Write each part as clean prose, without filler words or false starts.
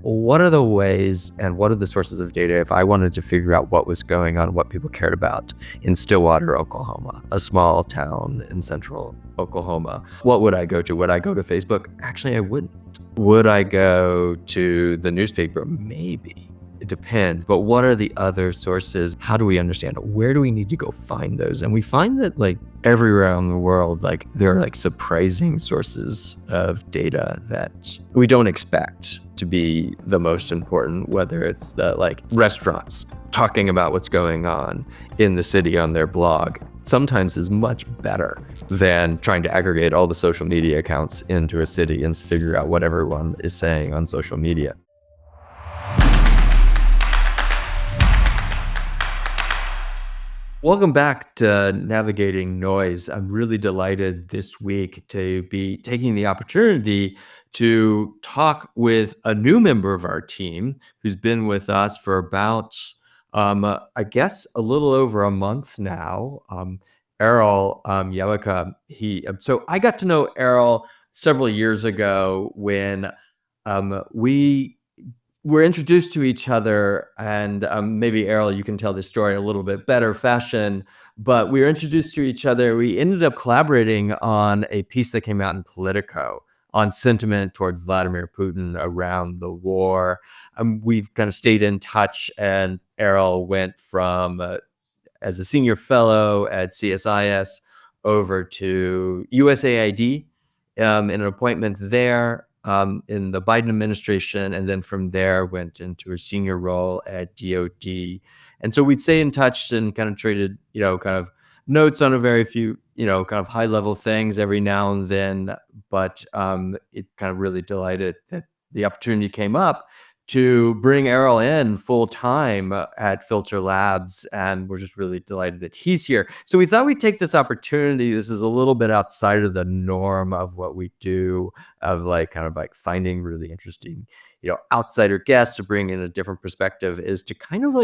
what are the ways and what are the sources of data if I wanted to figure out what was going on, what people cared about in Stillwater, Oklahoma, a small town in central Oklahoma? What would I go to? Would I go to Facebook? Actually, I wouldn't. Would I go to the newspaper? Maybe. It depends. But what are the other sources? How do we understand it? Where do we need to go find those? And we find that everywhere around the world, there are surprising sources of data that we don't expect to be the most important, whether it's the restaurants talking about what's going on in the city on their blog. Sometimes is much better than trying to aggregate all the social media accounts into a city and figure out what everyone is saying on social media. Welcome back to Navigating Noise. I'm really delighted this week to be taking the opportunity to talk with a new member of our team who's been with us for about, I guess, a little over a month now. Erol Yayboke. So I got to know Erol several years ago when we were introduced to each other, and maybe Erol, you can tell this story in a little bit better fashion, but we were introduced to each other. We ended up collaborating on a piece that came out in Politico on sentiment towards Vladimir Putin around the war. We've kind of stayed in touch, and Erol went from, as a senior fellow at CSIS, over to USAID in an appointment there. In the Biden administration, and then from there went into a senior role at DOD. And so we'd stay in touch and kind of traded, kind of notes on a very few, kind of high level things every now and then. But it kind of really delighted that the opportunity came up to bring Erol in full time at Filter Labs, and we're just really delighted that he's here. So we thought we'd take this opportunity. This is a little bit outside of the norm of what we do, of finding really interesting, outsider guests to bring in a different perspective, is to kind of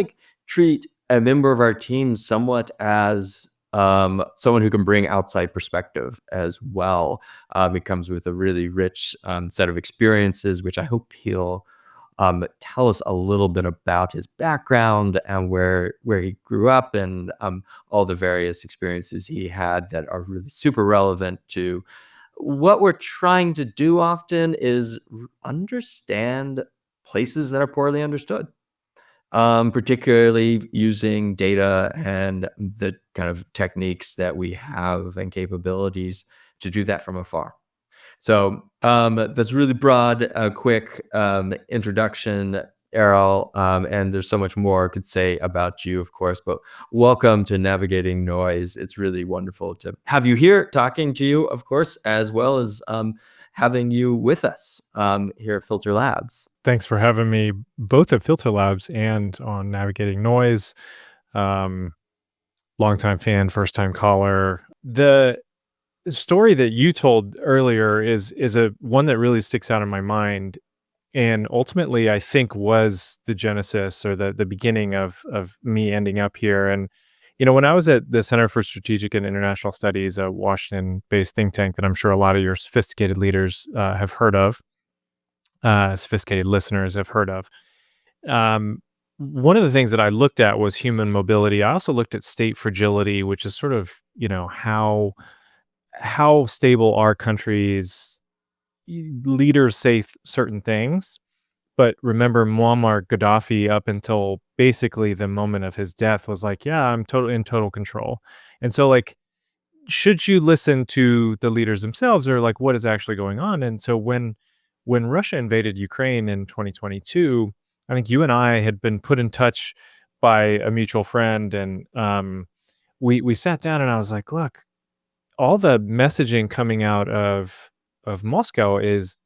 treat a member of our team somewhat as someone who can bring outside perspective as well. It comes with a really rich set of experiences, which I hope he'll tell us a little bit about his background and where he grew up, and all the various experiences he had that are really super relevant to what we're trying to do often is understand places that are poorly understood, particularly using data and the kind of techniques that we have and capabilities to do that from afar. So that's really broad, quick introduction, Erol, and there's so much more I could say about you, of course, but welcome to Navigating Noise. It's really wonderful to have you here, talking to you, of course, as well as having you with us here at Filter Labs. Thanks for having me both at Filter Labs and on Navigating Noise. Longtime fan, first time caller. The story that you told earlier is a one that really sticks out in my mind, and ultimately I think was the genesis or the beginning of me ending up here. And when I was at the Center for Strategic and International Studies, a Washington-based think tank that I'm sure a lot of your sophisticated leaders have heard of, sophisticated listeners have heard of. One of the things that I looked at was human mobility. I also looked at state fragility, which is sort of how stable are countries. Leaders say certain things, but remember Muammar Gaddafi up until basically the moment of his death was yeah, I'm in total control. And so should you listen to the leaders themselves, or what is actually going on? And so when Russia invaded Ukraine in 2022, I think you and I had been put in touch by a mutual friend, and we sat down, and I was like, look, all the messaging coming out of Moscow is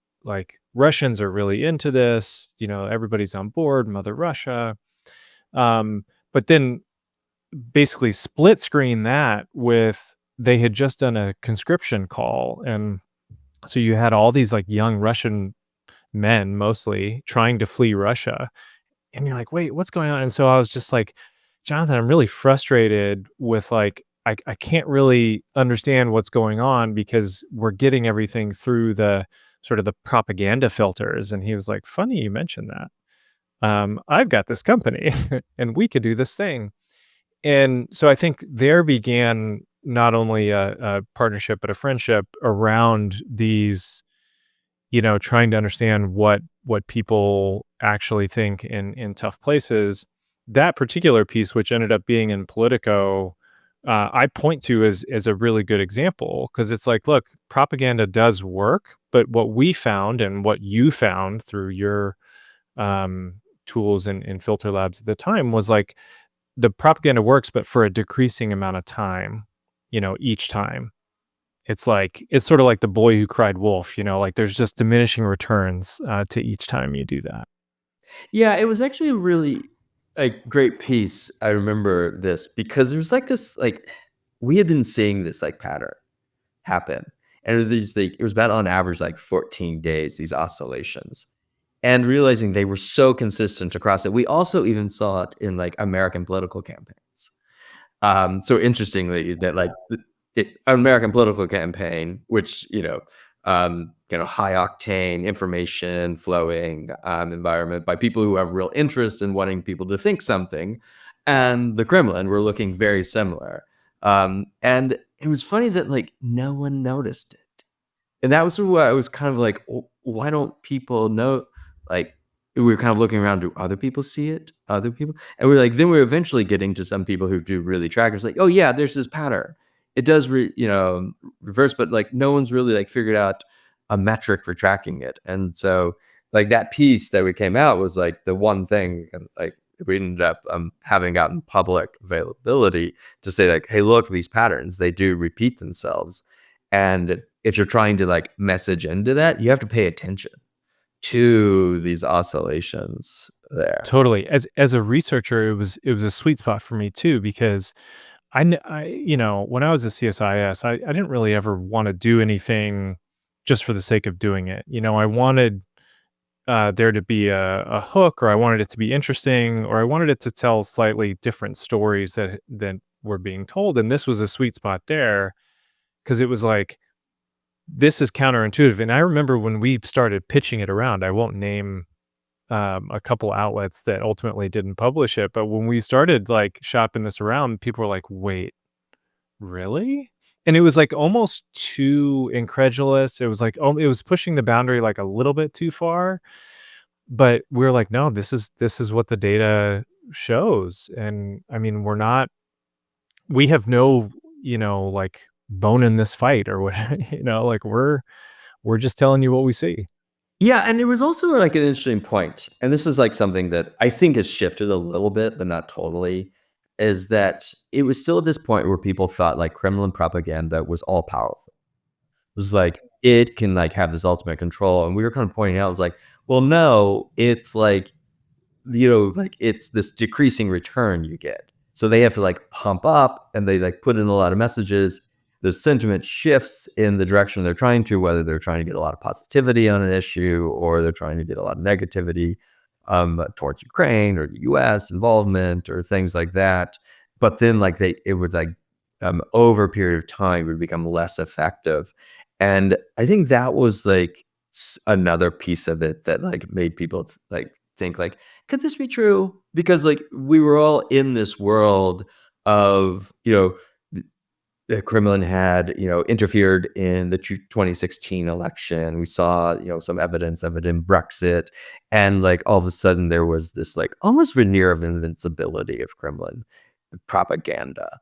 Russians are really into this, everybody's on board, Mother Russia. But then basically split screen that with, they had just done a conscription call. And so you had all these young Russian men mostly trying to flee Russia. And you're like, wait, what's going on? And so I was just like, Jonathan, I'm really frustrated with I can't really understand what's going on, because we're getting everything through the sort of the propaganda filters, and he was like, "Funny you mentioned that. I've got this company, and we could do this thing." And so I think there began not only a partnership, but a friendship around these, trying to understand what people actually think in tough places. That particular piece, which ended up being in Politico, I point to as a really good example because it's like, look, propaganda does work, but what we found and what you found through your um, tools and filter labs at the time was like the propaganda works, but for a decreasing amount of time, each time. It's sort of like the boy who cried wolf, like there's just diminishing returns to each time you do that. Yeah, it was actually a really, like, great piece. I remember this because there was, like, this, like we had been seeing this, like, pattern happen, and it was about on average, like, 14 days, these oscillations, and realizing they were so consistent across it. We also even saw it in, like, American political campaigns. So interestingly, that like American political campaign, which high octane information flowing environment by people who have real interest in wanting people to think something, and the Kremlin were looking very similar. And it was funny that like no one noticed it. And that was why I was kind of like, why don't people know? Like, we were kind of looking around, do other people see it? Other people? And we're like, then we're eventually getting to some people who do really trackers, like, oh yeah, there's this pattern. It does, reverse, but like no one's really like figured out a metric for tracking it. And so, like that piece that we came out was like the one thing, and like we ended up having gotten public availability to say like, hey, look, these patterns they do repeat themselves, and if you're trying to like message into that, you have to pay attention to these oscillations there. Totally. As a researcher, it was a sweet spot for me too because when I was a CSIS, I didn't really ever want to do anything just for the sake of doing it. I wanted there to be a hook, or I wanted it to be interesting, or I wanted it to tell slightly different stories that were being told. And this was a sweet spot there because it was like, this is counterintuitive. And I remember when we started pitching it around, I won't name a couple outlets that ultimately didn't publish it, but when we started like shopping this around, people were like, wait, really? And it was like almost too incredulous. It was like, oh, it was pushing the boundary like a little bit too far. But we're like, no, this is what the data shows. And I mean, we have no, like bone in this fight or what, like we're just telling you what we see. Yeah, and it was also like an interesting point, and this is like something that I think has shifted a little bit, but not totally, is that it was still at this point where people thought like Kremlin propaganda was all powerful. It was like it can like have this ultimate control, and we were kind of pointing out, it was like, well, no, it's like like it's this decreasing return you get. So they have to like pump up and they like put in a lot of messages. The sentiment shifts in the direction they're trying to, whether they're trying to get a lot of positivity on an issue or they're trying to get a lot of negativity towards Ukraine or the US involvement or things like that. But then like it would like over a period of time would become less effective. And I think that was like another piece of it that like made people like think like, could this be true? Because like we were all in this world of, the Kremlin had, interfered in the 2016 election. We saw, some evidence of it in Brexit. And like all of a sudden there was this like almost veneer of invincibility of Kremlin propaganda.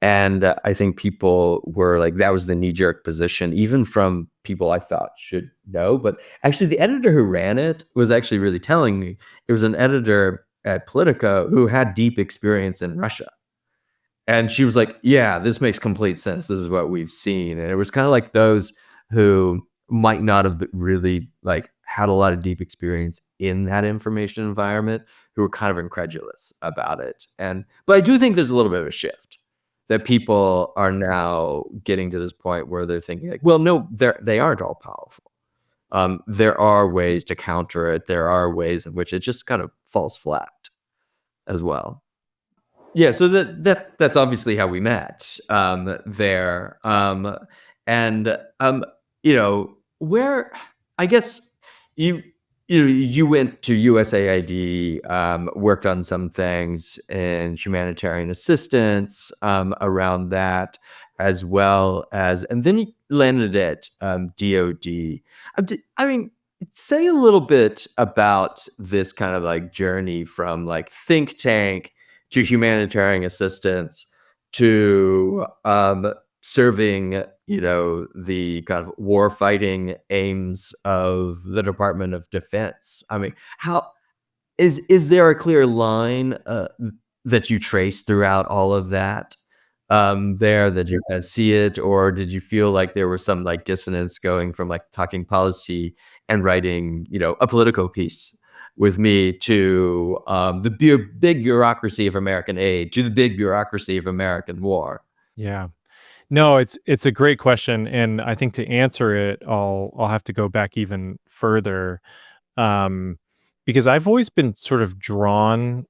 And I think people were like, that was the knee jerk position, even from people I thought should know. But actually, the editor who ran it was actually really telling me. It was an editor at Politico who had deep experience in Russia. And she was like, yeah, this makes complete sense. This is what we've seen. And it was kind of like those who might not have really like had a lot of deep experience in that information environment who were kind of incredulous about it. But I do think there's a little bit of a shift that people are now getting to this point where they're thinking like, well, no, they aren't all powerful. There are ways to counter it. There are ways in which it just kind of falls flat as well. Yeah, so that's obviously how we met, there, and, where I guess you you went to USAID, worked on some things in humanitarian assistance, around that, as well as and then you landed at, DoD. I mean, say a little bit about this kind of, like, journey from, like, think tank to humanitarian assistance to, serving, the kind of war fighting aims of the Department of Defense. I mean, how is there a clear line, that you trace throughout all of that, there that you kinda see it, or did you feel like there was some, like, dissonance going from, like, talking policy and writing, a political piece with me to, the big bureaucracy of American aid, to the big bureaucracy of American war? Yeah. No, it's a great question, and I think to answer it, I'll have to go back even further, um, because I've always been sort of drawn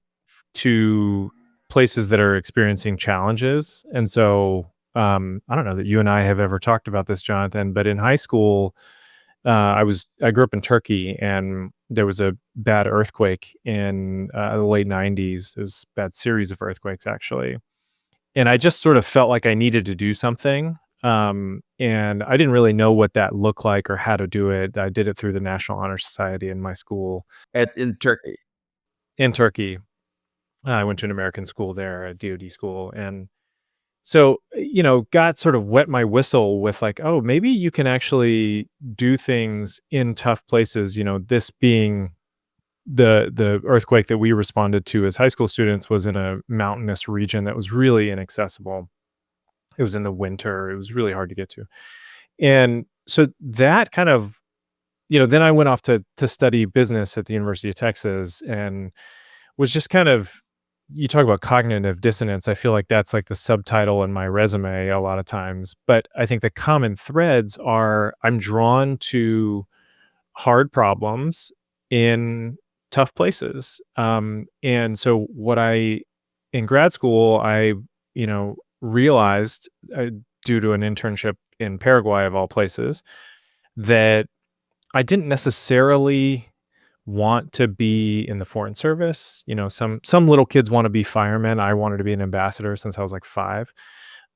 to places that are experiencing challenges, and so, I don't know that you and I have ever talked about this, Jonathan, but in high school, I grew up in Turkey, and there was a bad earthquake in, the late '90s. It was a bad series of earthquakes, actually, and I just sort of felt like I needed to do something, and I didn't really know what that looked like or how to do it. I did it through the National Honor Society in my school In Turkey. in Turkey. I went to an American school there, a DoD school, and so, got sort of wet my whistle with like, "Oh, maybe you can actually do things in tough places," this being the earthquake that we responded to as high school students was in a mountainous region that was really inaccessible. It was in the winter, it was really hard to get to. And so that kind of then I went off to study business at the University of Texas and was just kind of you talk about cognitive dissonance, I feel like that's like the subtitle in my resume a lot of times, but I think the common threads are I'm drawn to hard problems in tough places. And so what I in grad school, I, realized due to an internship in Paraguay of all places that I didn't necessarily want to be in the foreign service. Some little kids want to be firemen. I wanted to be an ambassador since I was like 5.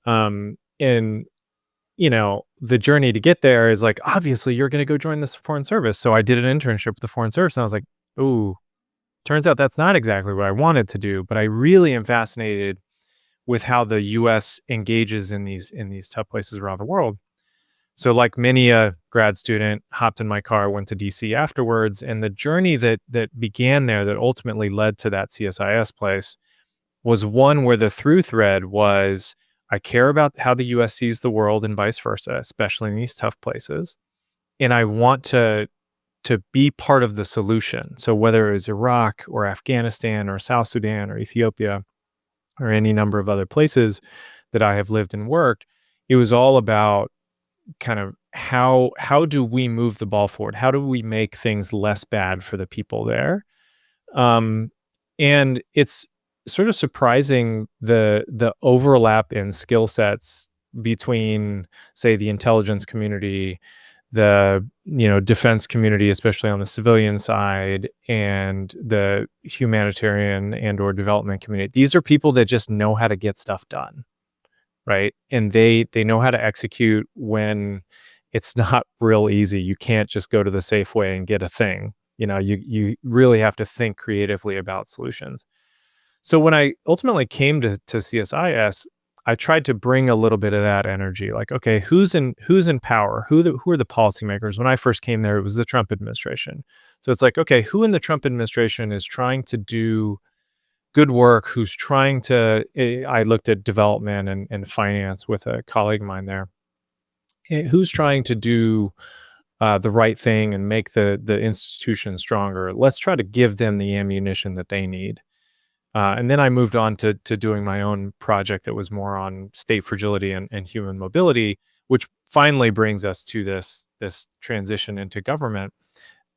And the journey to get there is like, obviously, you're going to go join this foreign service. So I did an internship with the foreign service, and I was like, ooh, turns out that's not exactly what I wanted to do. But I really am fascinated with how the U.S. engages in these tough places around the world. So, like many a grad student, hopped in my car, went to DC afterwards, and the journey that began there, that ultimately led to that CSIS place, was one where the through thread was I care about how the US sees the world and vice versa, especially in these tough places. And I want to be part of the solution. So whether it was Iraq or Afghanistan or South Sudan or Ethiopia or any number of other places that I have lived and worked, it was all about kind of how do we move the ball forward? How do we make things less bad for the people there? Um, and it's sort of surprising the overlap in skill sets between, say, the intelligence community, the defense community, especially on the civilian side, and the humanitarian and or development community. These are people that just know how to get stuff done, right? And they know how to execute when it's not real easy. You can't just go to the Safeway and get a thing. You really have to think creatively about solutions. So when I ultimately came to CSIS, I tried to bring a little bit of that energy. Like, okay, who's in power? Who are the policymakers? When I first came there, it was the Trump administration. So it's like, okay, who in the Trump administration is trying to do good work? Who's trying to? I looked at development and finance with a colleague of mine there. Who's trying to do the right thing and make the institution stronger? Let's try to give them the ammunition that they need. And then I moved on to doing my own project that was more on state fragility and human mobility, which finally brings us to this transition into government.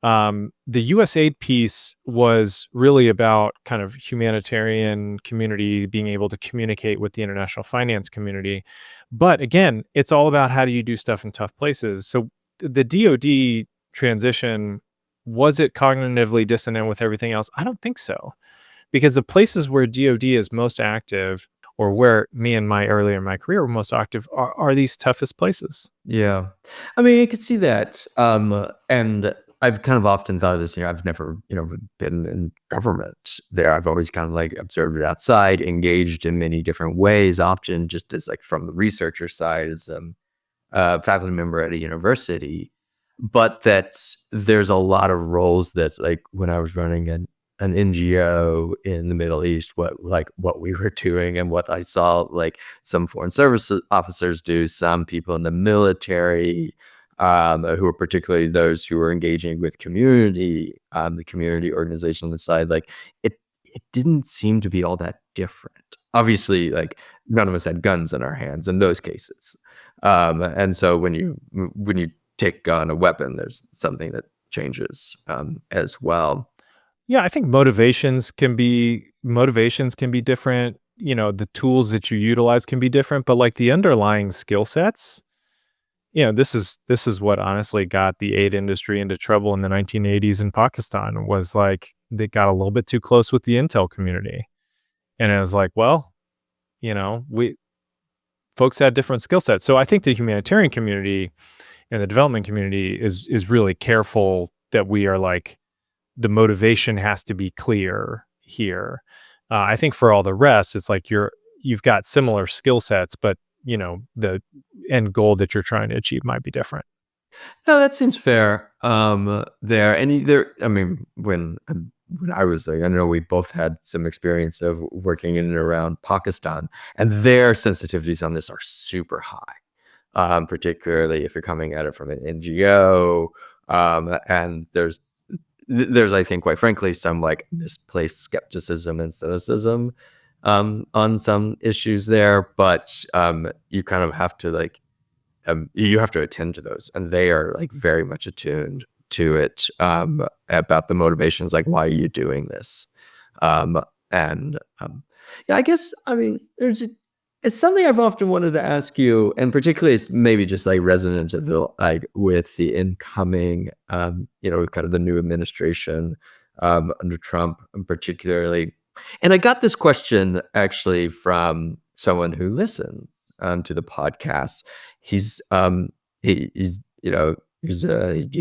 The USAID piece was really about kind of humanitarian community being able to communicate with the international finance community. But again, it's all about how do you do stuff in tough places. So the DoD transition, was it cognitively dissonant with everything else? I don't think so. Because the places where DoD is most active, or where me and my earlier in my career were most active, are these toughest places. Yeah. I mean, I could see that. And I've kind of often thought of this, I've never, been in government there. I've always kind of like observed it outside, engaged in many different ways, often just as like from the researcher side, as faculty member at a university, but that there's a lot of roles that, like, when I was running an NGO in the Middle East, what we were doing and what I saw, like, some foreign services officers do, some people in the military, who are particularly those who are engaging with community, the community organization on the side, like, it didn't seem to be all that different. Obviously, like, none of us had guns in our hands in those cases. And so when you take on a weapon, there's something that changes as well. Yeah, I think motivations can be different. The tools that you utilize can be different, but like the underlying skill sets, this is what honestly got the aid industry into trouble in the 1980s in Pakistan, was like they got a little bit too close with the intel community. And it was like, well, we folks had different skill sets. So I think the humanitarian community and the development community is really careful that we are like, the motivation has to be clear here. I think for all the rest, it's like you've got similar skill sets, but the end goal that you're trying to achieve might be different. No, that seems fair. There and either, I mean, when I was like, I know we both had some experience of working in and around Pakistan, and their sensitivities on this are super high. Particularly if you're coming at it from an NGO, and there's, I think, quite frankly, some like misplaced skepticism and cynicism on some issues there, but you kind of have to like you have to attend to those, and they are like very much attuned to it, about the motivations, like, why are you doing this? Um, and yeah, I guess, I mean, it's something I've often wanted to ask you, and particularly it's maybe just like resonant of the like with the incoming, kind of the new administration under Trump, particularly. And I got this question actually from someone who listens to the podcast. He's he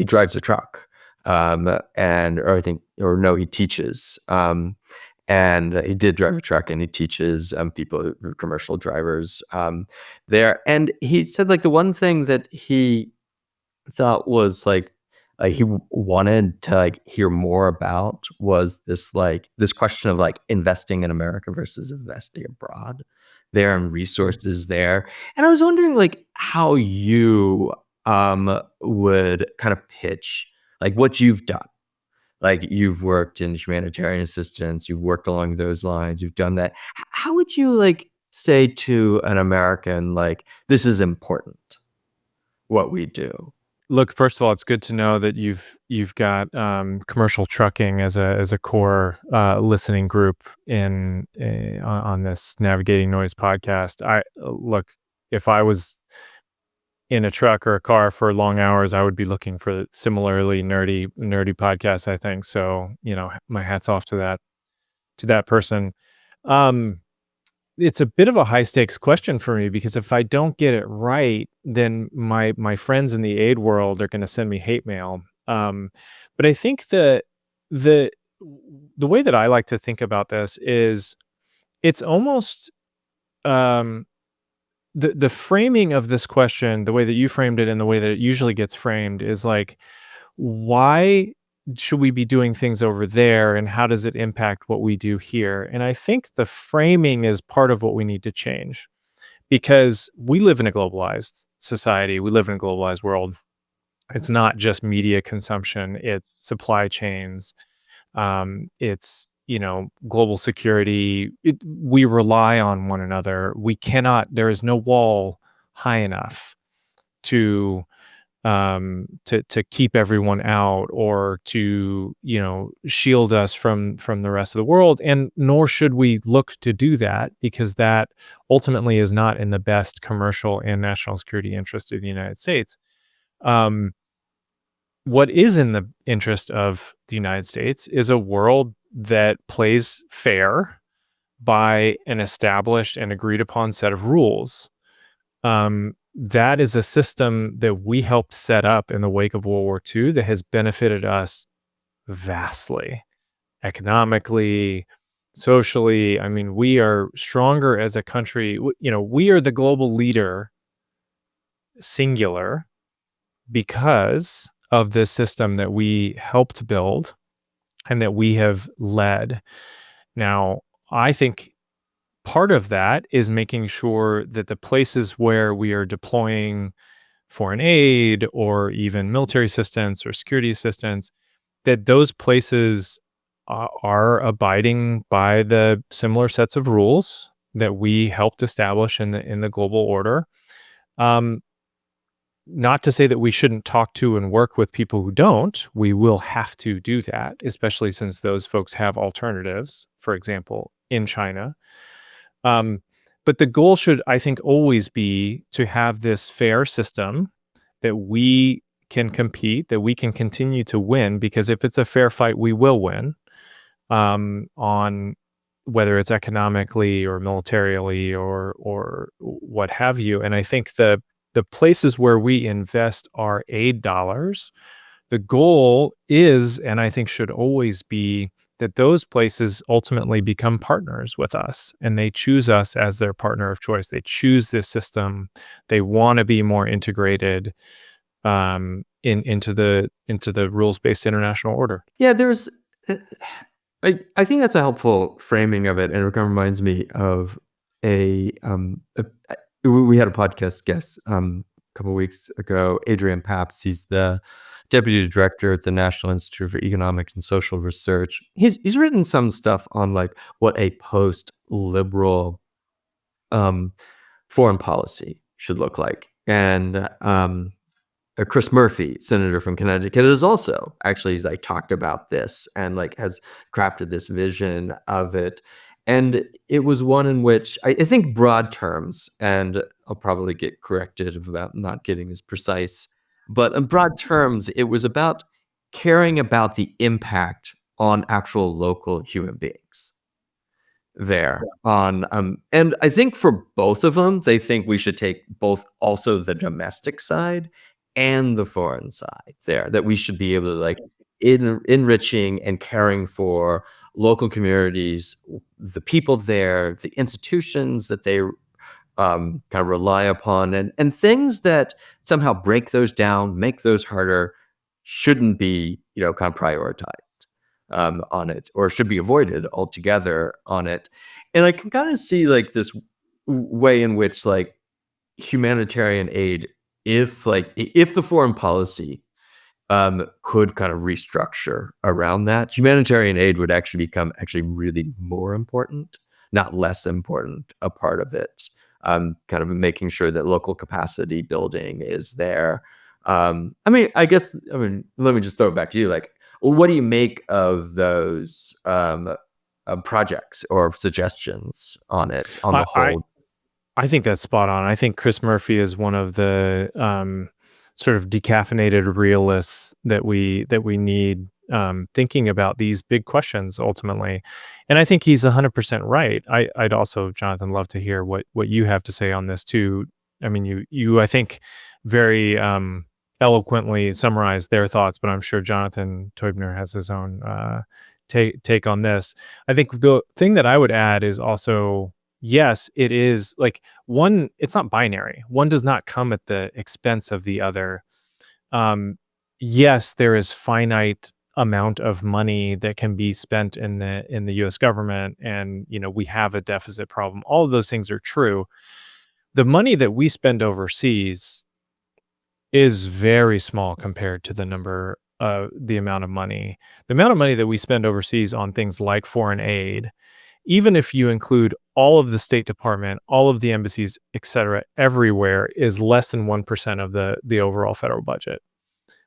drives a truck, and or I think, or no, he teaches. And he did drive a truck, and he teaches people who are commercial drivers there. And he said, like, the one thing that he thought was like he wanted to like hear more about was this question of like investing in America versus investing abroad there, and resources there. And I was wondering like how you would kind of pitch like what you've done. Like, you've worked in humanitarian assistance, you've worked along those lines, you've done that. How would you like say to an American, like, this is important what we do? Look, first of all, it's good to know that you've got commercial trucking as a core listening group on this Navigating Noise podcast. I look, if I was in a truck or a car for long hours, I would be looking for similarly nerdy podcasts, I think. So, my hat's off to that person. Um, it's a bit of a high stakes question for me, because if I don't get it right, then my friends in the aid world are going to send me hate mail. But I think the the way that I like to think about this is, it's almost um, the framing of this question, the way that you framed it and the way that it usually gets framed, is like, why should we be doing things over there, and how does it impact what we do here? And I think the framing is part of what we need to change, because we live in a globalized society, we live in a globalized world. It's not just media consumption, it's supply chains, it's global security. We rely on one another. We cannot, there is no wall high enough to to keep everyone out, or to shield us from the rest of the world. And nor should we look to do that, because that ultimately is not in the best commercial and national security interest of the United States. um what is in the interest of the United States is a world that plays fair by an established and agreed upon set of rules. That is a system that we helped set up in the wake of World War II that has benefited us vastly, economically, socially. I mean, we are stronger as a country. We are the global leader, singular, because of this system that we helped build and that we have led. Now, I think part of that is making sure that the places where we are deploying foreign aid or even military assistance or security assistance, that those places are abiding by the similar sets of rules that we helped establish in the global order. Um, Not to say that we shouldn't talk to and work with people who don't. We will have to do that, especially since those folks have alternatives, for example, in China. Um, but the goal should, I think, always be to have this fair system that we can compete, that we can continue to win, because if it's a fair fight, we will win, on whether it's economically or militarily or what have you. And I think the places where we invest our aid dollars, the goal is, and I think should always be, that those places ultimately become partners with us and they choose us as their partner of choice. They choose this system. They want to be more integrated into the rules-based international order. Yeah, there's uh, I think that's a helpful framing of it, and it kind of reminds me of we had a podcast guest a couple weeks ago, Adrian Paps. He's the deputy director at the National Institute for Economics and Social Research. He's written some stuff on like what a post-liberal um, foreign policy should look like, and Chris Murphy, senator from Connecticut, has also actually like talked about this and like has crafted this vision of it. And it was one in which I think broad terms, and I'll probably get corrected about not getting as precise, but in broad terms, it was about caring about the impact on actual local human beings there on and I think for both of them, they think we should take both also the domestic side and the foreign side there, that we should be able to like enriching and caring for local communities, the people there, the institutions that they kind of rely upon, and things that somehow break those down, make those harder, shouldn't be, kind of prioritized on it, or should be avoided altogether on it. And I can kind of see like this way in which like humanitarian aid, if the foreign policy could kind of restructure around that, humanitarian aid would actually become actually really more important, not less important, a part of it. Kind of making sure that local capacity building is there. Let me just throw it back to you. Like, what do you make of those projects or suggestions on it on I, the I whole? I think that's spot on. I think Chris Murphy is one of the sort of decaffeinated realists that we need, thinking about these big questions ultimately. And I think he's 100% right. I'd also, Jonathan, love to hear what you have to say on this too. I mean, you I think very eloquently summarized their thoughts, but I'm sure Jonathan Teubner has his own take on this. I think the thing that I would add is also, yes, it is like one, it's not binary. One does not come at the expense of the other. Um, yes, there is finite amount of money that can be spent in the US government, and we have a deficit problem. All of those things are true. The money that we spend overseas is very small compared to the amount of money. The amount of money that we spend overseas on things like foreign aid, even if you include all of the State Department, all of the embassies, et cetera, everywhere, is less than 1% of the overall federal budget.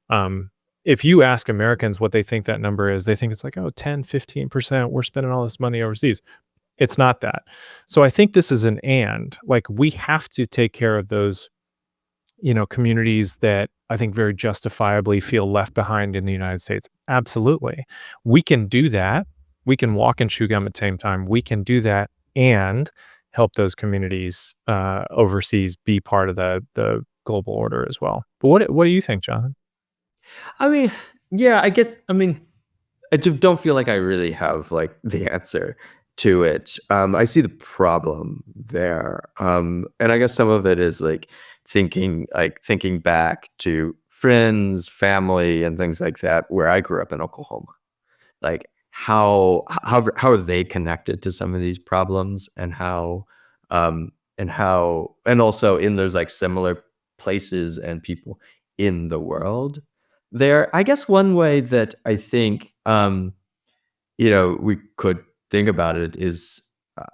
Um, if you ask Americans what they think that number is, they think it's like, oh, 10, 15%. We're spending all this money overseas. It's not that. So I think this is an and. Like, we have to take care of those communities that I think very justifiably feel left behind in the United States? Absolutely. We can do that. We can walk and chew gum at the same time. We can do that and help those communities overseas be part of the global order as well. But what do you think, Jonathan? I mean, yeah, I guess. I mean, I don't feel like I really have like the answer to it. I see the problem there, and I guess some of it is thinking back to friends, family, and things like that, where I grew up in Oklahoma. Like how are they connected to some of these problems, and also in there's like similar places and people in the world there. I guess one way that I think we could think about it is uh,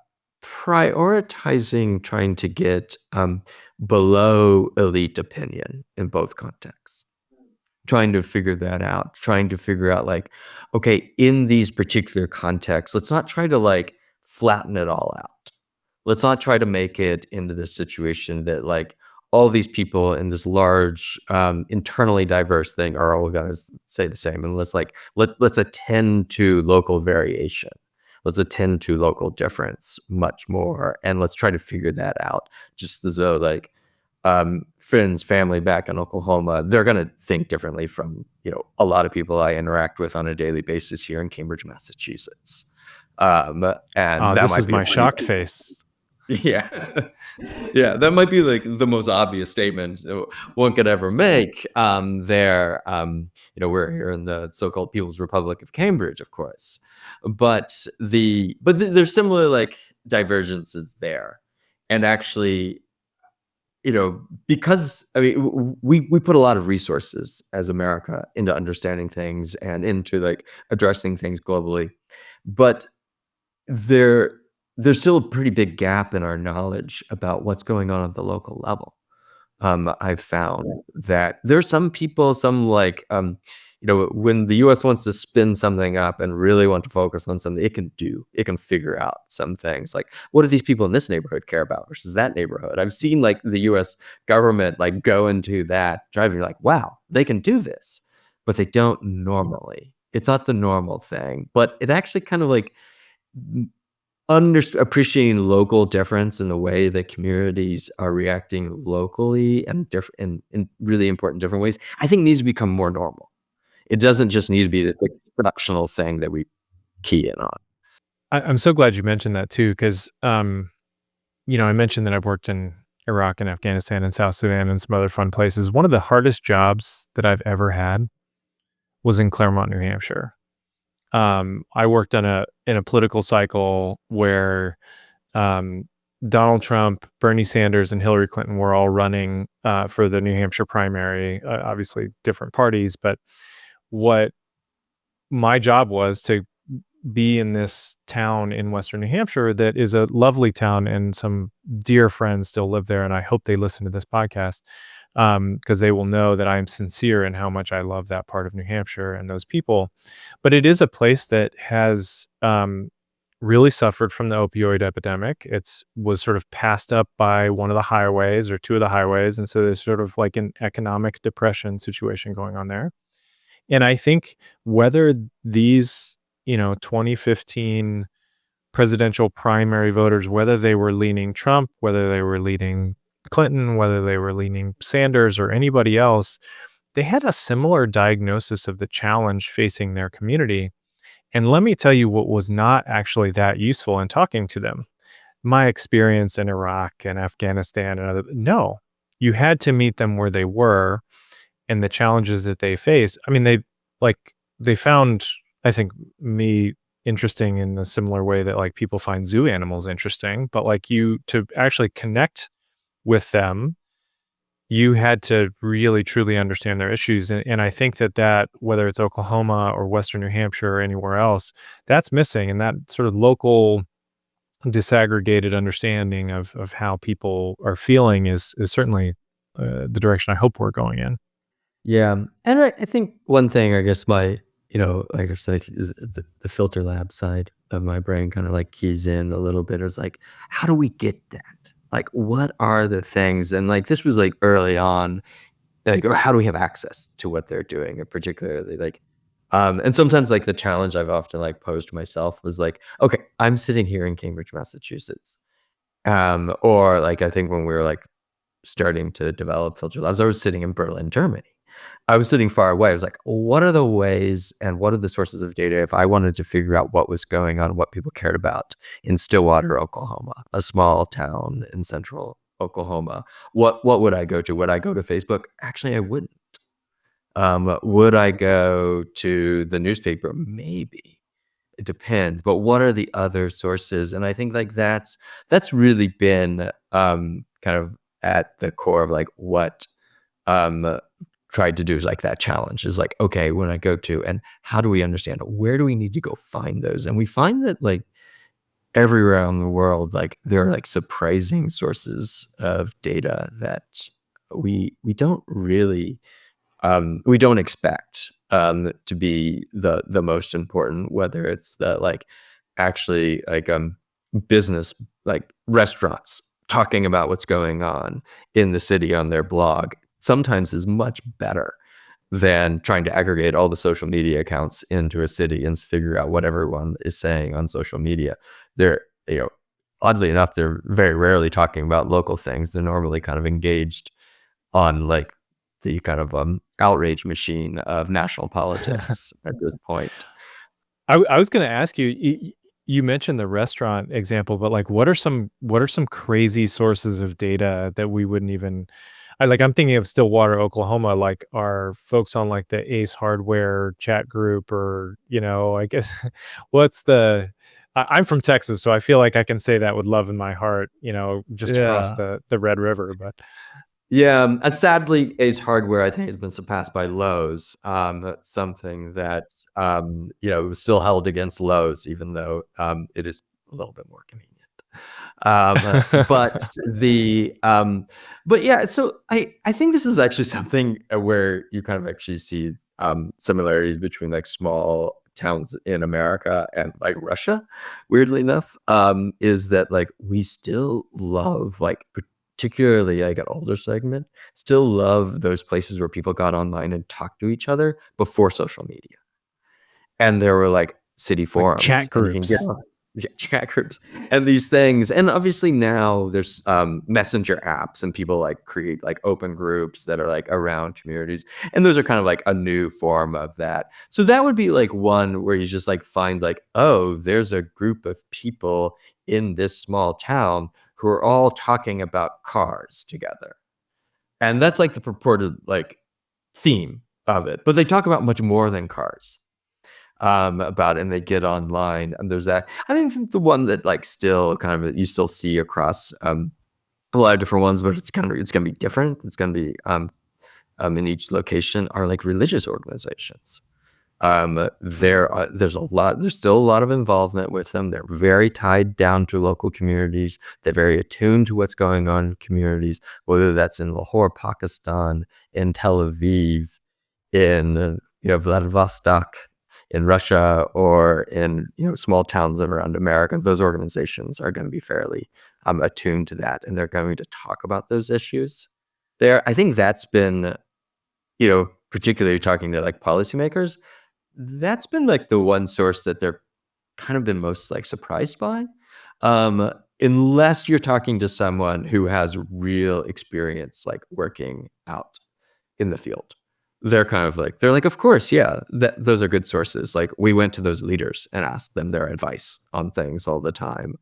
prioritizing trying to get below elite opinion in both contexts, trying to figure that out, trying to figure out like, okay, in these particular contexts, let's not try to like flatten it all out. Let's not try to make it into this situation that like all these people in this large, internally diverse thing are all going to say the same. And let's attend to local variation. Let's attend to local difference much more, and let's try to figure that out. Just as though like friends, family back in Oklahoma, they're going to think differently from, a lot of people I interact with on a daily basis here in Cambridge, Massachusetts. And that This might is be a my pretty, shocked face. yeah. Yeah, that might be like the most obvious statement one could ever make. We're here in the so-called People's Republic of Cambridge, of course, but there's similar like divergences there, and actually, because I mean, we put a lot of resources as America into understanding things and into like addressing things globally, but there there's still a pretty big gap in our knowledge about what's going on at the local level. I've found that there's some people, when the U.S. wants to spin something up and really want to focus on something, it can figure out some things. Like, what do these people in this neighborhood care about versus that neighborhood? I've seen like the U.S. government like go into that driving. You're like, wow, they can do this, but they don't normally. It's not the normal thing, but it actually kind of like appreciating local difference in the way that communities are reacting locally and different in really important different ways, I think needs to become more normal. It doesn't just need to be this like exceptional thing that we key in on. I'm so glad you mentioned that too, because I mentioned that I've worked in Iraq and Afghanistan and South Sudan and some other fun places. One of the hardest jobs that I've ever had was in Claremont, New Hampshire. I worked in a political cycle where um, Donald Trump, Bernie Sanders, and Hillary Clinton were all running for the New Hampshire primary. Obviously, different parties, but what my job was to be in this town in Western New Hampshire that is a lovely town, and some dear friends still live there, and I hope they listen to this podcast because they will know that I am sincere in how much I love that part of New Hampshire and those people. But it is a place that has really suffered from the opioid epidemic. It's was sort of passed up by one of the highways or two of the highways, and so there's sort of like an economic depression situation going on there. And I think whether these 2015 presidential primary voters, whether they were leaning Trump, whether they were leaning Clinton, whether they were leaning Sanders or anybody else, they had a similar diagnosis of the challenge facing their community. And let me tell you what was not actually that useful in talking to them. My experience in Iraq and Afghanistan and other, no, you had to meet them where they were and the challenges that they face. I mean, they found, I think, me interesting in a similar way that like people find zoo animals interesting, but like you to actually connect with them, you had to really truly understand their issues. And I think that whether it's Oklahoma or Western New Hampshire or anywhere else, that's missing. And that sort of local disaggregated understanding of how people are feeling is certainly the direction I hope we're going in. Yeah, and I think one thing, I guess like I said, the filter lab side of my brain kind of like keys in a little bit is like, how do we get that? like, what are the things and, like, this was, like, early on, like, or how do we have access to what they're doing, and particularly, like, and sometimes, like, the challenge I've often, like, posed to myself was, like, "Okay, I'm sitting here in Cambridge, Massachusetts." Or, like, I think when we were, like, starting to develop filter labs, I was sitting in Berlin, Germany. I was sitting far away. I was like, what are the ways and what are the sources of data if I wanted to figure out what was going on, what people cared about in Stillwater, Oklahoma, a small town in central Oklahoma? What would I go to? Would I go to Facebook? Actually, I wouldn't. Would I go to the newspaper? Maybe. It depends, but what are the other sources? And I think like that's really been kind of at the core of like what um tried to do is like that challenge is like, okay, when I go to and how do we understand it? Where do we need to go find those? And we find that like everywhere around the world, like there are like surprising sources of data that we don't really we don't expect to be the most important, whether it's the like actually like business like restaurants talking about what's going on in the city on their blog sometimes is much better than trying to aggregate all the social media accounts into a city and figure out what everyone is saying on social media. They're, you know, oddly enough, they're very rarely talking about local things. They're normally kind of engaged on like the kind of outrage machine of national politics at this point. I was gonna ask you, you mentioned the restaurant example, but, like, what are some crazy sources of data that we wouldn't even I'm thinking of Stillwater, Oklahoma, like, are folks on, like, the Ace Hardware chat group or, I guess what's the I'm from Texas, so I feel like I can say that with love in my heart, just across Yeah. the Red River, but Yeah, sadly, Ace Hardware, I think, has been surpassed by Lowe's. That's something that, was still held against Lowe's, even though it is a little bit more convenient. But but yeah, so I think this is actually something where you kind of actually see similarities between like small towns in America and like Russia. Weirdly enough, is that like we still love like particularly like an older segment still love those places where people got online and talked to each other before social media. And there were, like, city like, forums, chat and you can get groups. on yeah, chat groups and these things, and obviously now there's, messenger apps and people, like, create, like, open groups that are, like, around communities, and those are kind of, like, a new form of that. So that would be, like, one where you just, like, find, like, "Oh, there's a group of people in this small town who are all talking about cars together." And that's, like, the purported, like, theme of it, but they talk about much more than cars about it, and they get online and there's that. I think the one that like still kind of you still see across a lot of different ones, but it's gonna be different. It's gonna be in each location are like religious organizations. There's still a lot of involvement with them. They're very tied down to local communities. They're very attuned to what's going on in communities, whether that's in Lahore, Pakistan, in Tel Aviv, in Vladivostok in Russia or in small towns around America. Those organizations are going to be fairly attuned to that, and they're going to talk about those issues. There, I think that's been particularly talking to like policymakers. That's been like the one source that they're kind of been most like surprised by. Unless you're talking to someone who has real experience like working out in the field. They're like, "Of course, yeah, those are good sources." Like, we went to those leaders and asked them their advice on things all the time,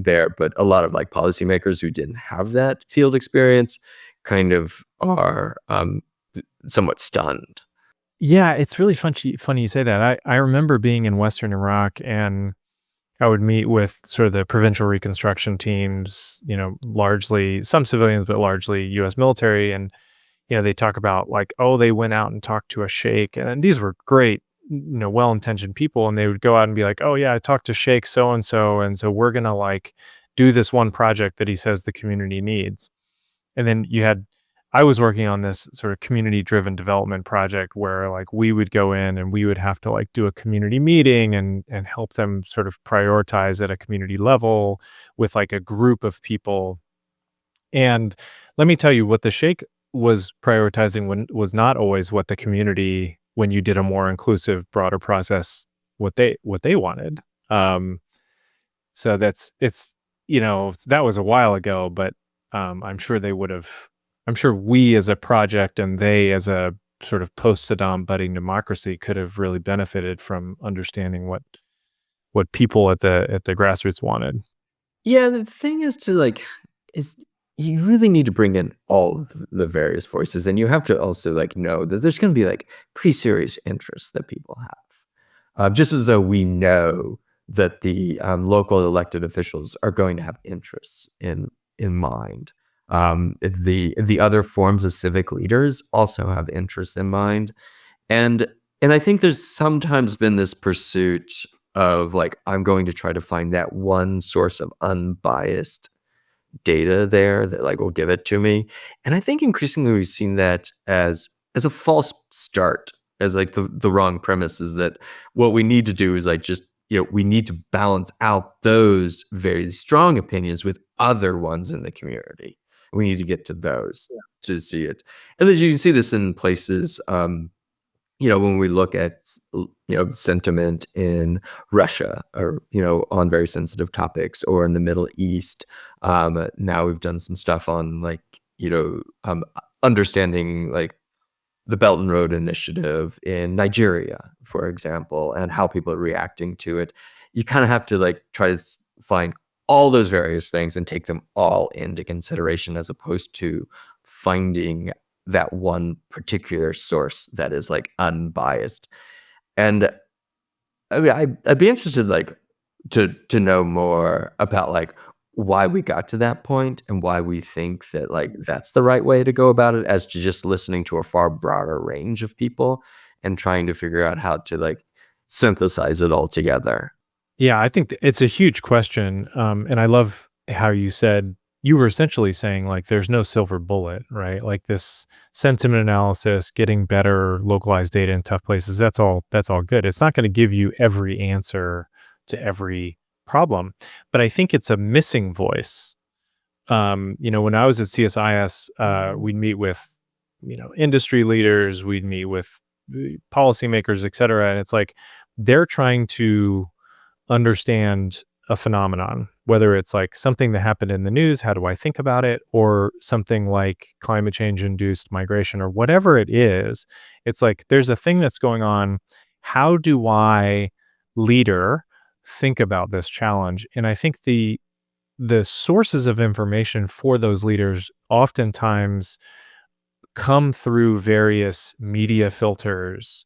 there. But a lot of, like, policymakers who didn't have that field experience kind of are, somewhat stunned. Yeah, it's really funny you say that. I remember being in Western Iraq, and I would meet with sort of the provincial reconstruction teams, largely some civilians, but largely US military. And, they talk about like, oh, they went out and talked to a sheikh. And these were great, well intentioned people. And they would go out and be like, oh, yeah, I talked to Sheikh so and so. And so we're going to like do this one project that he says the community needs. And then you had I was working on this sort of community driven development project where like we would go in and we would have to like do a community meeting and help them sort of prioritize at a community level with like a group of people. And let me tell you, what the Sheikh was prioritizing when was not always what the community, when you did a more inclusive, broader process, what they wanted. Um, so that's it's that was a while ago, but I'm sure they would have. I'm sure we as a project and they as a sort of post Saddam budding democracy could have really benefited from understanding what people at the grassroots wanted. Yeah, the thing is to like is you really need to bring in all of the various voices, and you have to also like know that there's going to be like pretty serious interests that people have. Just as though we know that the local elected officials are going to have interests in mind. The other forms of civic leaders also have interests in mind, and I think there's sometimes been this pursuit of like I'm going to try to find that one source of unbiased data there that like will give it to me. And I think increasingly we've seen that as a false start, as like the wrong premise is that what we need to do is like just we need to balance out those very strong opinions with other ones in the community. We need to get to those to see it. And then you can see this in places when we look at sentiment in Russia or on very sensitive topics, or in the Middle East. Now we've done some stuff on like understanding like the Belt and Road Initiative in Nigeria, for example, and how people are reacting to it. You kind of have to like try to find all those various things and take them all into consideration, as opposed to finding that one particular source that is like unbiased. And I mean, I'd be interested like to know more about like why we got to that point and why we think that like that's the right way to go about it, as to just listening to a far broader range of people and trying to figure out how to like synthesize it all together. Yeah, I think it's a huge question, and I love how you said you were essentially saying like there's no silver bullet, right? Like this sentiment analysis, getting better localized data in tough places. That's all good. It's not going to give you every answer to every problem, but I think it's a missing voice. When I was at CSIS, we'd meet with industry leaders, we'd meet with policymakers, et cetera, and it's like they're trying to understand a phenomenon, whether it's like something that happened in the news, how do I think about it, or something like climate change induced migration or whatever it is. It's like there's a thing that's going on. How do I, leader, think about this challenge? And I think the sources of information for those leaders oftentimes come through various media filters,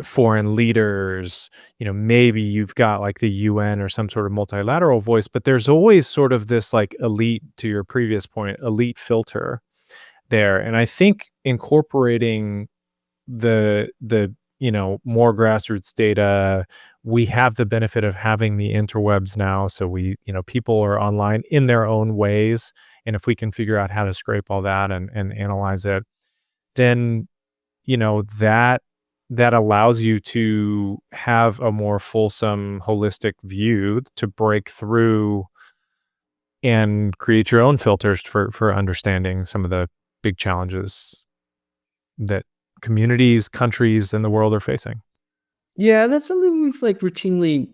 foreign leaders, maybe you've got like the UN or some sort of multilateral voice, but there's always sort of this like elite, to your previous point, elite filter there. And I think incorporating the more grassroots data, we have the benefit of having the interwebs now. So people are online in their own ways. And if we can figure out how to scrape all that and analyze it, then that allows you to have a more fulsome, holistic view to break through and create your own filters for understanding some of the big challenges that communities, countries, and the world are facing. Yeah, that's something we've like routinely,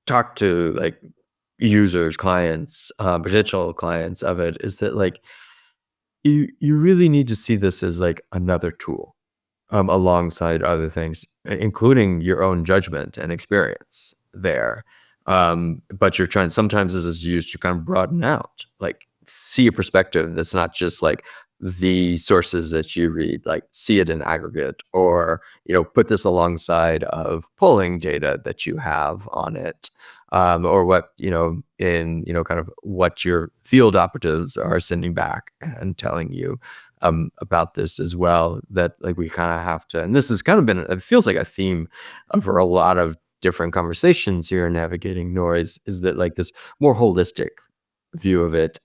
talked to like users, clients, potential clients of it, is that like you really need to see this as like another tool alongside other things, including your own judgment and experience there. But you're trying, sometimes this is used to kind of broaden out, like see a perspective that's not just like the sources that you read, like see it in aggregate, or, put this alongside of polling data that you have on it. Or what, in, kind of what your field operatives are sending back and telling you about this as well, that like we kind of have to, and this has kind of been, it feels like a theme for a lot of different conversations here in Navigating Noise, is that like this more holistic view of it.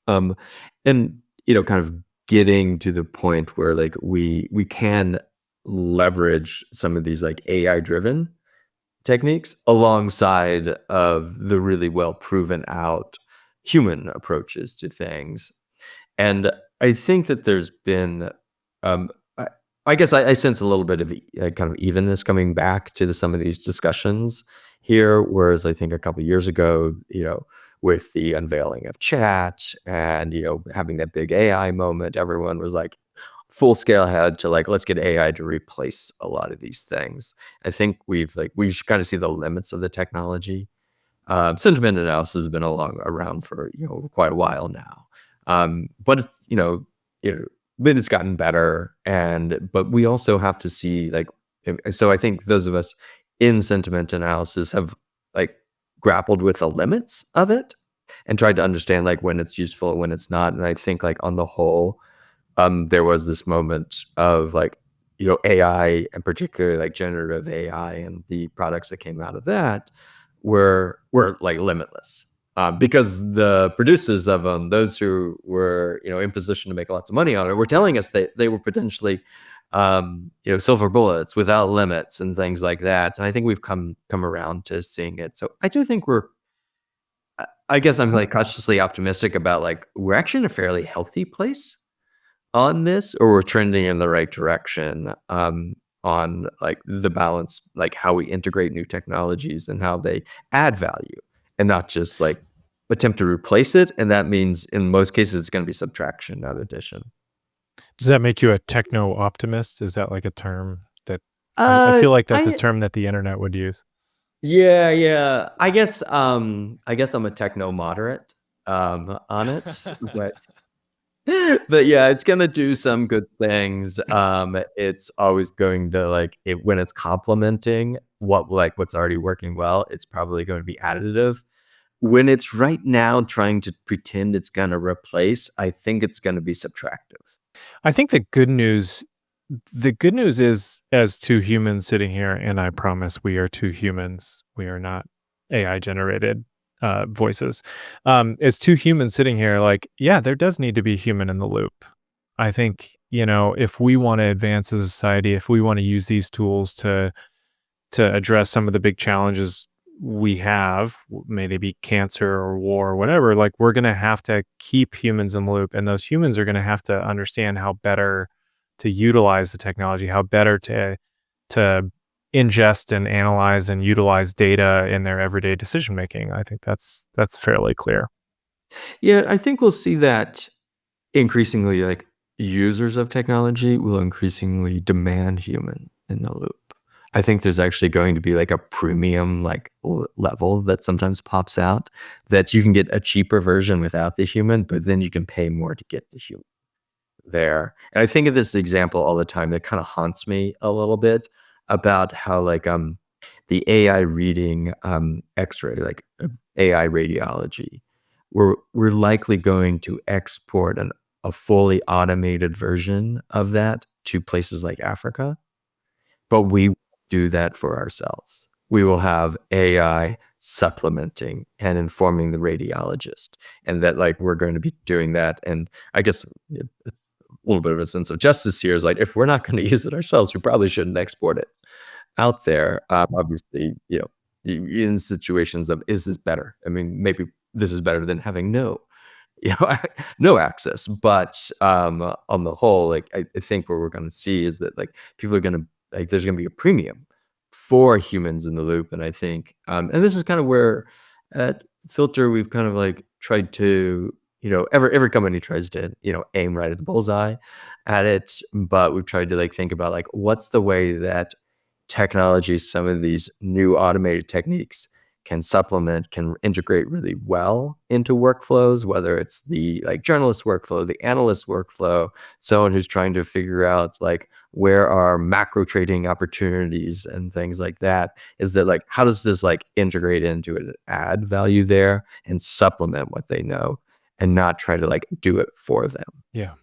Um and kind of getting to the point where like we can leverage some of these like AI driven techniques alongside of the really well proven out human approaches to things. And I think that there's been, um, I, I guess I sense a little bit of kind of evenness coming back to some of these discussions here. Whereas I think a couple of years ago, with the unveiling of chat and, having that big AI moment, everyone was like full scale ahead to like, let's get AI to replace a lot of these things. I think we kind of see the limits of the technology. Sentiment analysis has been around for quite a while now, but it's you know, but it's gotten better, but we also have to see like, so I think those of us in sentiment analysis have like grappled with the limits of it and tried to understand like when it's useful and when it's not. And I think like on the whole, there was this moment of like, AI and particularly like generative AI and the products that came out of that were like limitless. Because the producers of them, those who were, in position to make lots of money on it, were telling us that they were potentially, silver bullets without limits and things like that. And I think we've come around to seeing it. So I do think I guess I'm like cautiously optimistic about like we're actually in a fairly healthy place on this, or we're trending in the right direction, on like the balance, like how we integrate new technologies and how they add value and not just like attempt to replace it. And that means in most cases it's going to be subtraction, not addition. Does that make you a techno optimist? Is that like a term that I uh feel like that's a I term that the internet would use. Yeah, I guess I'm a techno moderate on it, but but yeah, it's gonna do some good things. It's always going to like it when it's complementing what's already working well, it's probably going to be additive. When it's right now trying to pretend it's gonna replace, I think it's gonna be subtractive. I think the good news is, as two humans sitting here, and I promise we are two humans, we are not AI generated voices. As two humans sitting here, like, yeah, there does need to be human in the loop. I think, if we want to advance as a society, if we want to use these tools to address some of the big challenges we have, may they be cancer or war or whatever, like we're going to have to keep humans in the loop. And those humans are going to have to understand how better to utilize the technology, how better to ingest and analyze and utilize data in their everyday decision making. I think that's fairly clear. Yeah, I think we'll see that increasingly, like, users of technology will increasingly demand human in the loop. I think there's actually going to be, like, a premium, like, level that sometimes pops out that you can get a cheaper version without the human, but then you can pay more to get the human there. And I think of this example all the time that kinda haunts me a little bit about how, like, the AI reading, X-ray, like, AI radiology, we're likely going to export a fully automated version of that to places like Africa, but we do that for ourselves. We will have AI supplementing and informing the radiologist, and that, like, we're going to be doing that, and I guess it's a little bit of a sense of justice here is, like, if we're not gonna use it ourselves, we probably shouldn't export it out there. Obviously, in situations of, is this better? I mean, maybe this is better than having no access. But on the whole, like I think what we're going to see is that like people are going to like there's going to be a premium for humans in the loop, and I think and this is kind of where at Filter we've kind of like tried to every company tries to aim right at the bullseye at it, but we've tried to like think about like what's the way that technology, some of these new automated techniques can integrate really well into workflows, whether it's the like journalist workflow, the analyst workflow, someone who's trying to figure out like where are macro trading opportunities and things like that. Is that like how does this like integrate into it, add value there and supplement what they know and not try to like do it for them. Yeah.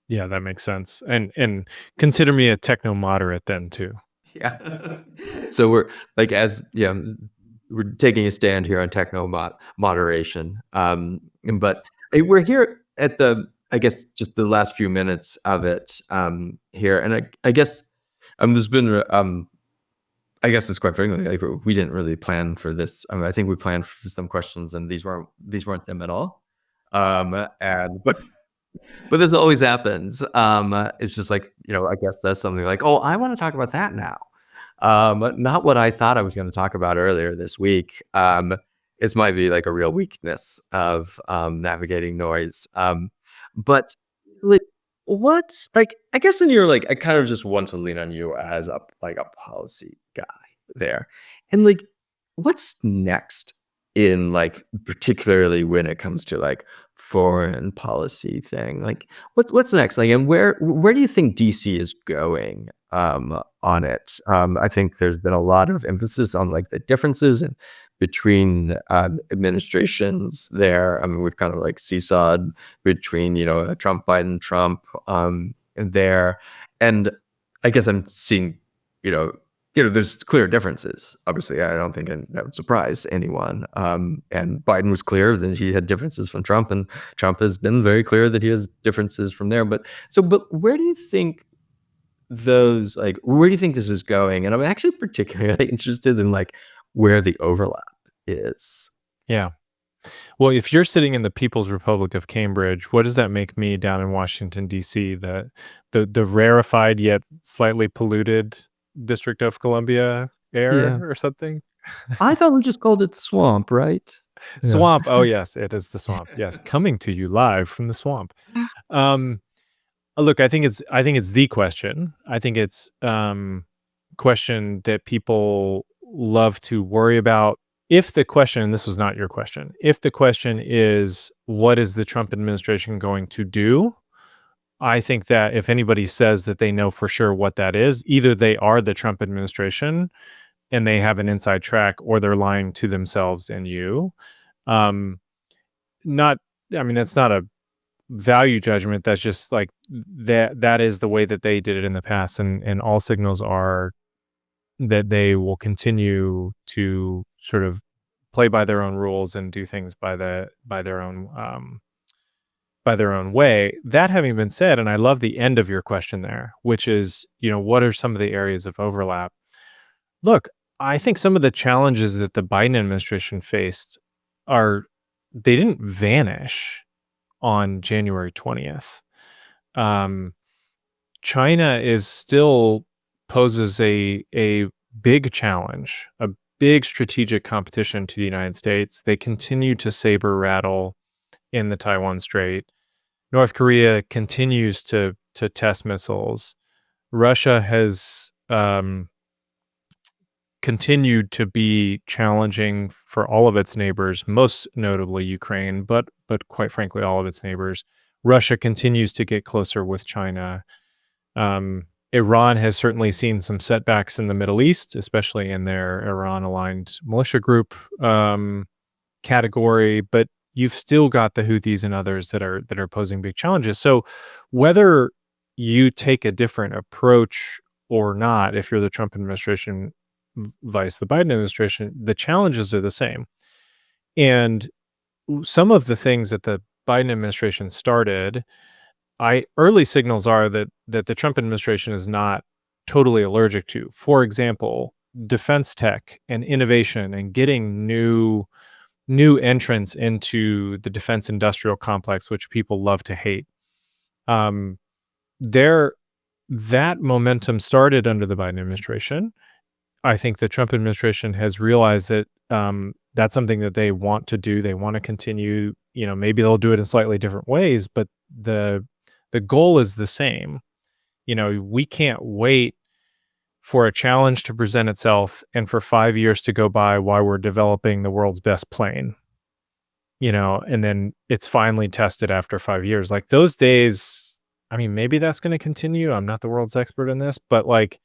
Yeah, that makes sense. And consider me a techno moderate then too. Yeah. So we're like as yeah, we're taking a stand here on techno moderation. But we're here at the I guess just the last few minutes of it here, and I guess there's been I guess it's quite frequently like we didn't really plan for this. I think we planned for some questions, and these weren't them at all. And but this always happens. It's just like, I guess that's something like, oh, I want to talk about that now. Not what I thought I was going to talk about earlier this week. This might be like a real weakness of navigating noise. But like, what's like? I guess in your like, I kind of just want to lean on you as a policy guy there, and like, what's next in like, particularly when it comes to like foreign policy thing, like what's next, like, and where do you think DC is going on it? I think there's been a lot of emphasis on like the differences between administrations there. I mean, we've kind of like seesawed between Trump, Biden, Trump there, and I guess I'm seeing you know there's clear differences. Obviously, I don't think that would surprise anyone. And Biden was clear that he had differences from Trump, and Trump has been very clear that he has differences from there. But where do you think where do you think this is going? And I'm actually particularly interested in like where the overlap is. Yeah. Well, if you're sitting in the People's Republic of Cambridge, what does that make me down in Washington, D.C.? The rarefied yet slightly polluted District of Columbia Yeah, air or something? I thought we just called it swamp, right? Yeah. Swamp. Oh, yes, it is the swamp. Yes, coming to you live from the swamp. Um, Look, I think it's the question. I think it's question that people love to worry about. If the question, and this was not your question, if the question is what is the Trump administration going to do? I think that if anybody says that they know for sure what that is, either they are the Trump administration and they have an inside track, or they're lying to themselves and you. Um, not, I mean, that's not a value judgment. That's just like that is the way that they did it in the past, and all signals are that they will continue to sort of play by their own rules and do things by their own way. That having been said, and I love the end of your question there, which is, what are some of the areas of overlap? Look, I think some of the challenges that the Biden administration faced are they didn't vanish on January 20th. Um, China is still poses a big challenge, a big strategic competition to the United States. They continue to saber rattle in the Taiwan Strait. North Korea continues to test missiles. Russia has continued to be challenging for all of its neighbors, most notably Ukraine, but quite frankly, all of its neighbors. Russia continues to get closer with China. Iran has certainly seen some setbacks in the Middle East, especially in their Iran-aligned militia group category, but you've still got the Houthis and others that are posing big challenges. So whether you take a different approach or not, if you're the Trump administration vice the Biden administration, the challenges are the same. And some of the things that the Biden administration started, early signals are that the Trump administration is not totally allergic to. For example, defense tech and innovation and getting new entrants into the defense industrial complex, which people love to hate. That momentum started under the Biden administration. I think the Trump administration has realized that that's something that they want to do. They want to continue. Maybe they'll do it in slightly different ways, but the goal is the same. We can't wait for a challenge to present itself and for 5 years to go by while we're developing the world's best plane. And then it's finally tested after 5 years. Like those days, I mean, maybe that's going to continue. I'm not the world's expert in this, but like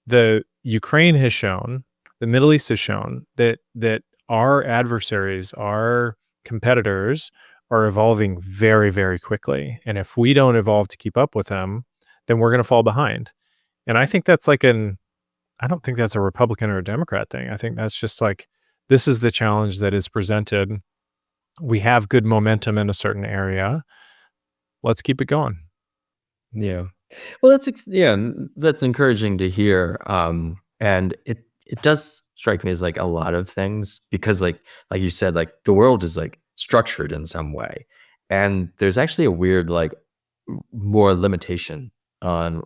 the Ukraine has shown, the Middle East has shown that our adversaries, our competitors are evolving very, very quickly. And if we don't evolve to keep up with them, then we're going to fall behind. And I think that's I don't think that's a Republican or a Democrat thing. I think that's just like, this is the challenge that is presented. We have good momentum in a certain area. let's keep it going. Yeah. Well, that's encouraging to hear. And it does strike me as like a lot of things because like you said, like the world is like structured in some way, and there's actually a weird like more limitation on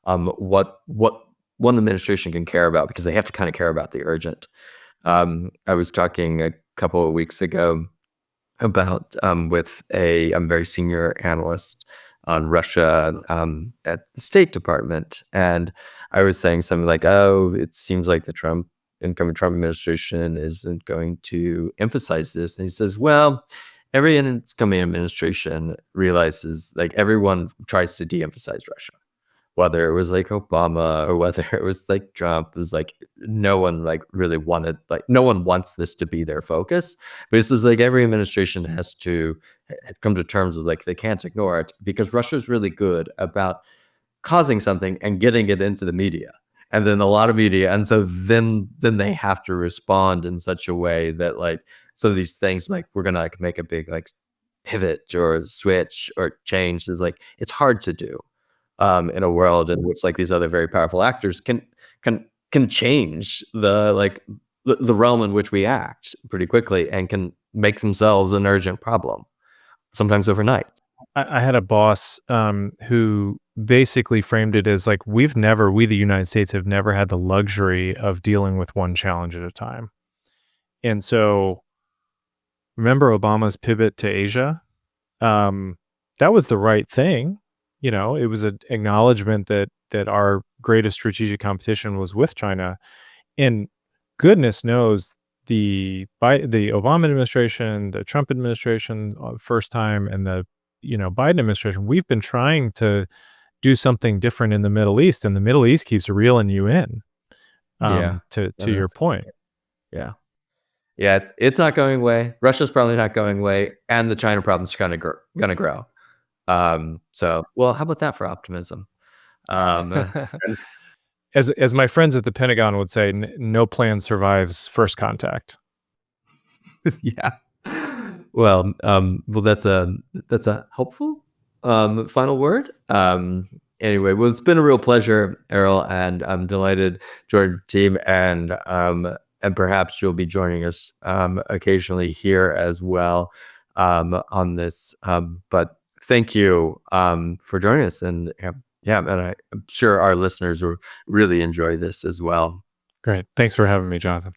what one administration can care about because they have to kind of care about the urgent. I was talking a couple of weeks ago about with a very senior analyst on Russia at the State Department, and I was saying something like, "Oh, it seems like the incoming Trump administration isn't going to emphasize this," and he says, "Well, every incoming administration realizes like everyone tries to de-emphasize Russia." Whether it was like Obama or whether it was like Trump, it was like no one like really wanted like no one wants this to be their focus. But this is like every administration has to come to terms with like they can't ignore it because Russia's really good about causing something and getting it into the media. And then a lot of media, and so then they have to respond in such a way that like some of these things like we're gonna like make a big like pivot or switch or change is like it's hard to do in a world in which like these other very powerful actors can can change the like the realm in which we act pretty quickly and can make themselves an urgent problem sometimes overnight. I had a boss who basically framed it as like we the United States have never had the luxury of dealing with one challenge at a time. And so remember Obama's pivot to Asia? Um, that was the right thing. You know, it was an acknowledgement that our greatest strategic competition was with China. And goodness knows the Obama administration, the Trump administration, first time, and the Biden administration, we've been trying to do something different in the Middle East, and the Middle East keeps reeling you in. Yeah, To and your that's point, yeah. Yeah, it's not going away. Russia's probably not going away, and the China problem's gonna grow. So, well, how about that for optimism? And as my friends at the Pentagon would say, no plan survives first contact. yeah. Well, that's a helpful final word. Anyway, well, it's been a real pleasure, Errol, and I'm delighted to join the team, and perhaps you'll be joining us occasionally here as well on this. But thank you for joining us, and yeah, and I'm sure our listeners will really enjoy this as well. Great. Thanks for having me, Jonathan.